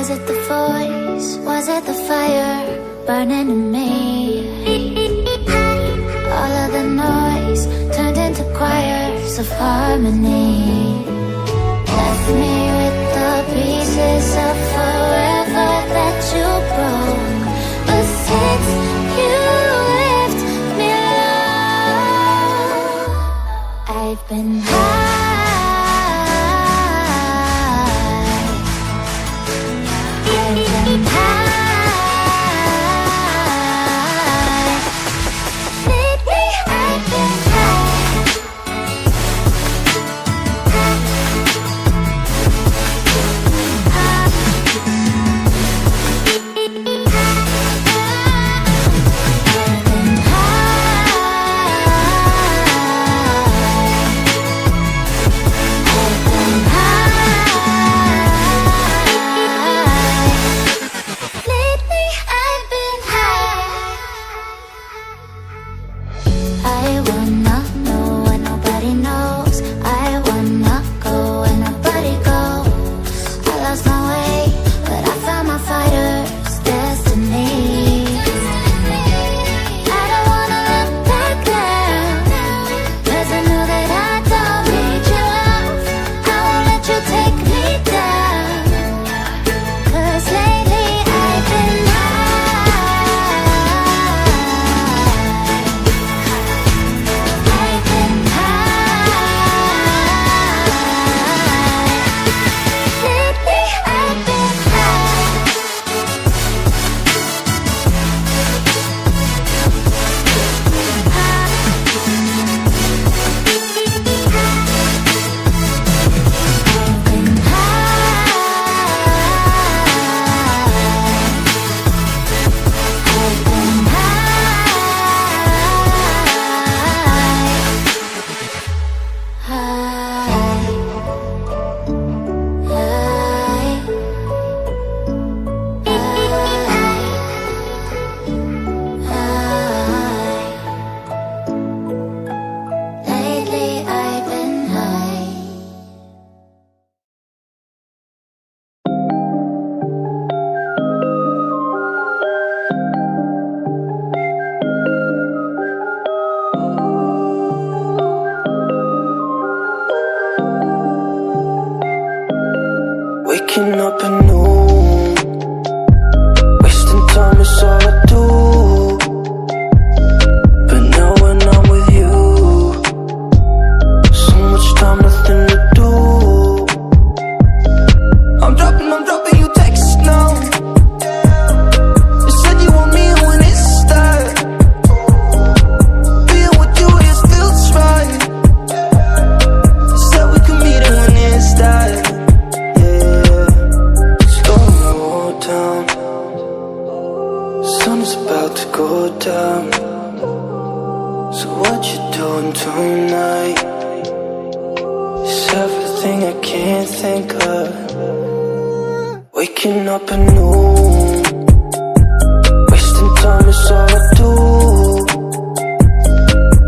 Was it the voice? Was it the fire burning in me? All of the noise turned into choirs of harmony. Left me with the pieces of forever that you broke. But since you left me alone, I've been high. Waking up anew, wasting time is all I do. But now when I'm with you, so much time, nothing to do. I'm dropping you texts now. You said you want me when it's that. Being with you, it feels right. You said we could meet it when it's that. Sun's about to go down. So what you doing tonight? It's everything I can't think of. Waking up anew, wasting time is all I do.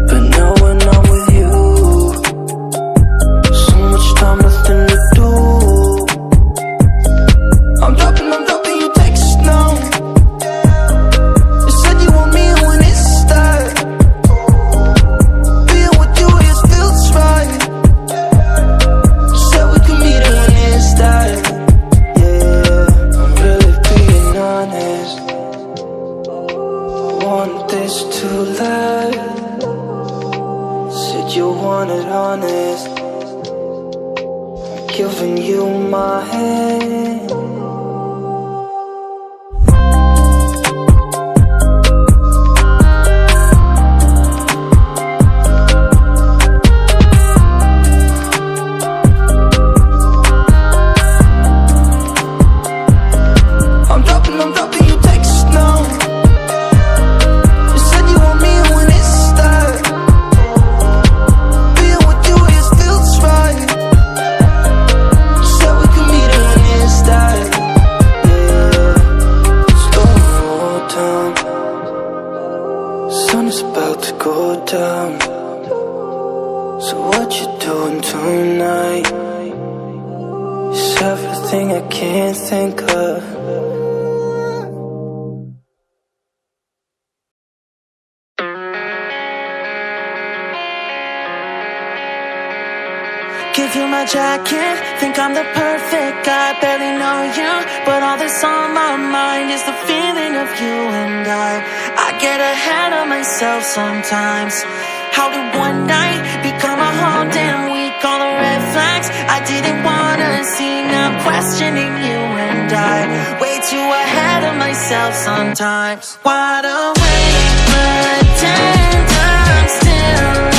But now when I'm with you, so much time, nothing to do. I'm dropping you texts now. You said you want me when it's that. Being with you, it feels right. You said we could meet it when it's that. Yeah, I'm really being honest. I want this to last. Said you want it honest. I'm giving you my hand. I'm dropping you texts now. You said you want me when it's that. Being with you, it feels right. You said we could meet it when it's that. Yeah, slow down. Sun is about to go down. So what you doing tonight? It's everything I can't think of. Give you my jacket, think I'm the perfect guy. Barely know you, but all that's on my mind is the feeling of you and I get ahead of myself sometimes. How did one night become a whole damn week? All the red flags I didn't wanna see, now questioning you and I way too ahead of myself sometimes. Wide awake, pretend I'm still